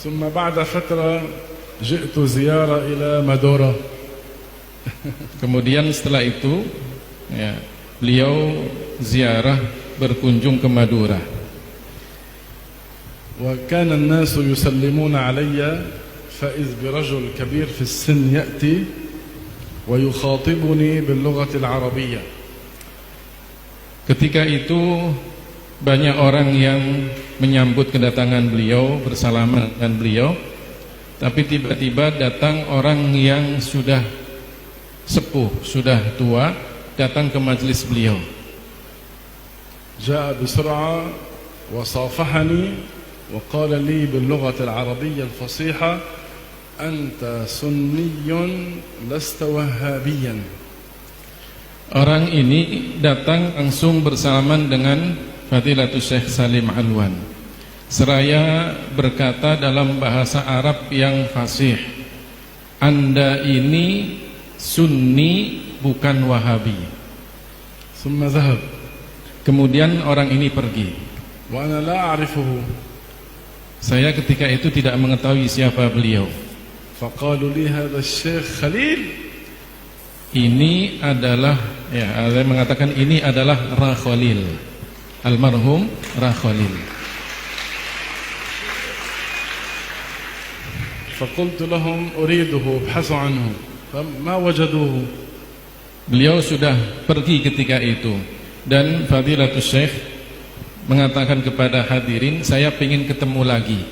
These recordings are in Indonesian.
ثم بعد فترة جئت زيارة إلى مادورا. Kemudian setelah itu ya, beliau ziarah berkunjung ke Madura. وكان الناس يسلمون علي فإذ برجل كبير في السن يأتي ويخاطبني باللغة العربية. Ketika itu banyak orang yang menyambut kedatangan beliau, bersalaman dengan beliau. Tapi tiba-tiba datang orang yang sudah sepuh, sudah tua, datang ke majelis beliau. جاء بسرعة وصافحني وقال لي باللغة العربية الفصيحة أنت سني لست وهابيا. Orang ini datang langsung bersalaman dengan Fadilatul Syekh Salim Alwan, seraya berkata dalam bahasa Arab yang fasih, Anda ini Sunni bukan Wahabi. ثم ذهب. Kemudian orang ini pergi. وأنا لا أعرفه. Saya ketika itu tidak mengetahui siapa beliau. فقالوا لي هذا الشيخ خليل. Ini adalah, ya, saya mengatakan ini adalah Rakholil, almarhum Rakholil. فقلت لهم أريده ابحثوا عنه فما وجدوه. Beliau sudah pergi ketika itu, dan Fadilatul Syekh mengatakan kepada hadirin, saya ingin ketemu lagi.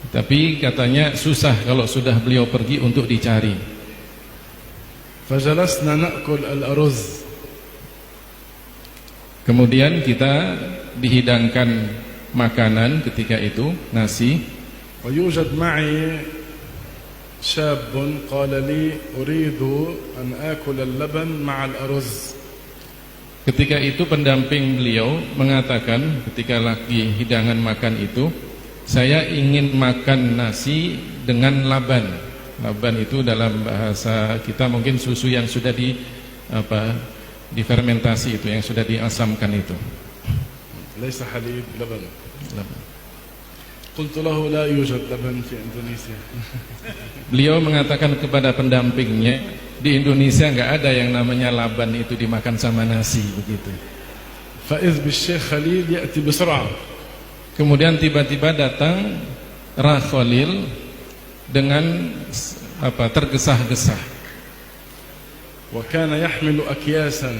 Tapi katanya susah kalau sudah beliau pergi untuk dicari. فجلسنا نأكل الأرز. Kemudian kita dihidangkan makanan ketika itu, nasi. ويوجد معي شاب قال لي أريد أن آكل اللبن مع الأرز. Ketika itu pendamping beliau mengatakan ketika lagi hidangan makan itu, saya ingin makan nasi dengan laban. Laban itu dalam bahasa kita mungkin susu yang sudah difermentasi itu, yang sudah diasamkan itu. ليس حليب لبن. قلت له لا يوجد لبن في إندونيسيا. Beliau mengatakan kepada pendampingnya, di Indonesia nggak ada yang namanya laban itu dimakan sama nasi begitu. فإذ بالشيخ خليل يأتي بسرعة. Kemudian tiba-tiba datang Rakholil dengan tergesa-gesa. وكان يحمل أكياسا.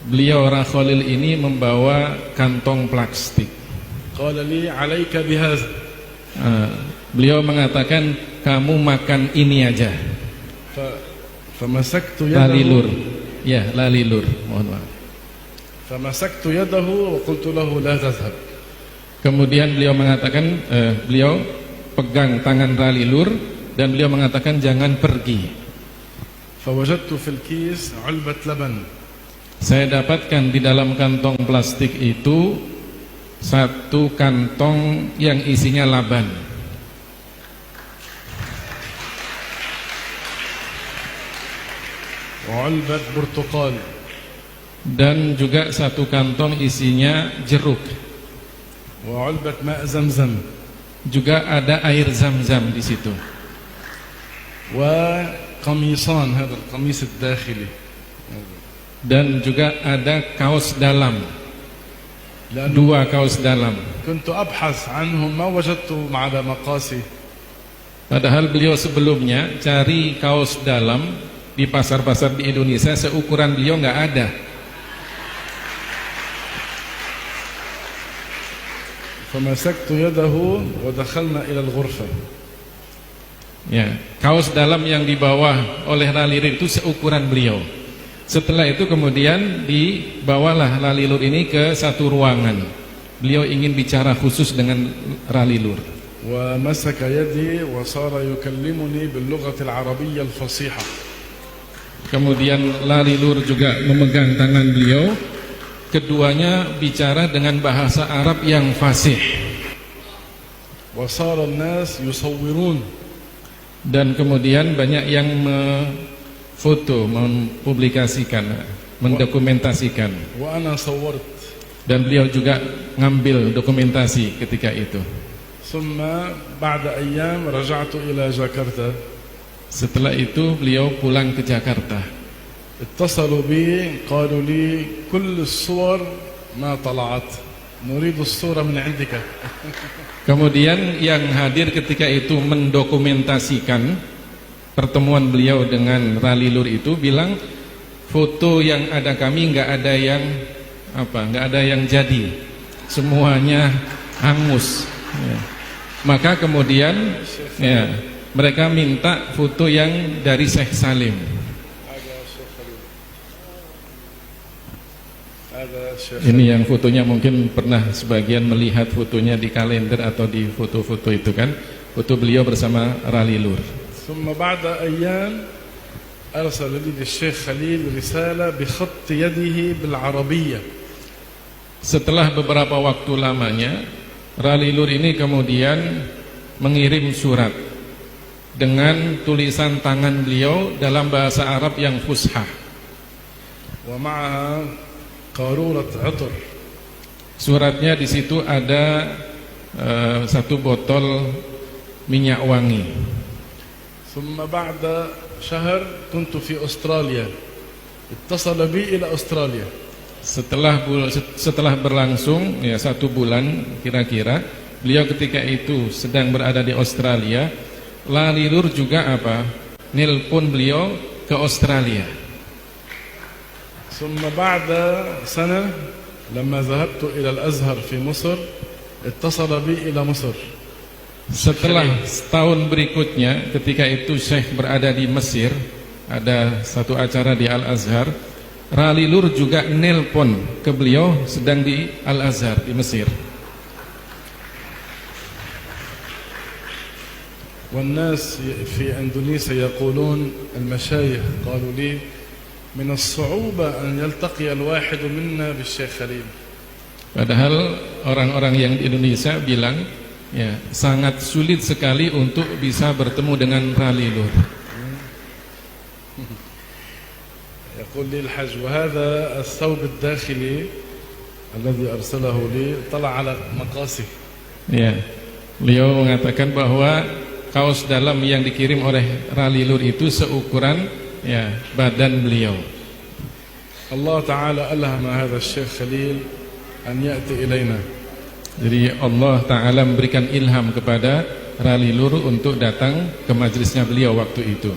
Beliau Rakholil ini membawa kantong plastik. قال لي عليك بهذا. Beliau mengatakan kamu makan ini aja. فمسكت يده. Lalilur. Ya, lalilur. Mohon maaf. فمسكت يده وقلت له لا تذهب. Kemudian beliau mengatakan, beliau pegang tangan lalilur dan beliau mengatakan jangan pergi. فوجدت في الكيس علبة لبن. Saya dapatkan di dalam kantong plastik itu satu kantong yang isinya laban. وعلبة برتقال. Dan juga satu kantong isinya jeruk. وعلبة ماء زمزم. Juga ada air zam-zam di situ. وقميصان هذا القميص الداخلي. Dan juga ada kaos dalam. Dua kaos dalam. كنت أبحث عنهم ما وجدتهم على مقاسي. Padahal beliau sebelumnya cari kaos dalam di pasar-pasar di Indonesia, seukuran beliau nggak ada. فمسكت يده ودخلنا إلى الغرفة. Ya, kaos dalam yang dibawa oleh Lalilur itu seukuran beliau. Setelah itu kemudian dibawalah Lalilur ini ke satu ruangan. Beliau ingin bicara khusus dengan Lalilur. ومسك يدي وصار يكلمني باللغة العربية الفصيحة. Kemudian Lalilur juga memegang tangan beliau. Keduanya bicara dengan bahasa Arab yang fasih. وصار الناس يصورون. Dan kemudian banyak yang memfoto, mempublikasikan, mendokumentasikan. وأنا صورت. Dan beliau juga ngambil dokumentasi ketika itu. ثم بعد أيام رجعت إلى جاكرتا. Setelah itu beliau pulang ke Jakarta. اتصلوا بي قالوا لي كل الصور ما طلعت نريد الصورة من عندك. Kemudian yang hadir ketika itu mendokumentasikan pertemuan beliau dengan Rali Lur itu bilang, foto yang ada kami nggak ada yang jadi, semuanya hangus. Ya. Maka kemudian ya, mereka minta foto yang dari Syekh Salim. Ini yang fotonya mungkin pernah sebagian melihat fotonya di kalender atau di foto-foto itu kan, foto beliau bersama Rali Lur. ثم بعد أيام أرسل لي الشيخ خليل رسالة بخط يده بالعربية. Setelah beberapa waktu lamanya, Rali Lur ini kemudian mengirim surat dengan tulisan tangan beliau dalam bahasa Arab yang fushah. ومعها قارورة عطر. Suratnya di situ ada satu botol minyak wangi. ثم بعد شهر كنت في أستراليا. اتصل بي إلى أستراليا. Setelah berlangsung ya 1 bulan kira-kira, beliau ketika itu sedang berada di Australia. Rali Lur juga nelpon beliau ke Australia. ثم بعد سنة لما ذهبت إلى الأزهر في مصر اتصل بي إلى مصر. Setelah setahun berikutnya, ketika itu Syekh berada di Mesir, ada satu acara di Al-Azhar, Rali Lur juga nelpon ke beliau sedang di Al-Azhar di Mesir. والناس في إندونيسيا يقولون المشايخ قالوا لي من الصعوبة أن يلتقي الواحد منا بالشيخ خليل. Padahal orang-orang yang di Indonesia bilang, ya, sangat sulit sekali untuk bisa bertemu dengan Rali Lur. يقول لي الحج وهذا الثوب الداخلي الذي أرسله لي طلع على مقاسي. Ya, beliau mengatakan bahwa kaos dalam yang dikirim oleh Rali Lur itu seukuran ya badan beliau. Allah Ta'ala ألهم هذا الشيخ خليل أن يأتي إلينا. Jadi Allah Ta'ala memberikan ilham kepada Rali Lur untuk datang ke majelisnya beliau waktu itu.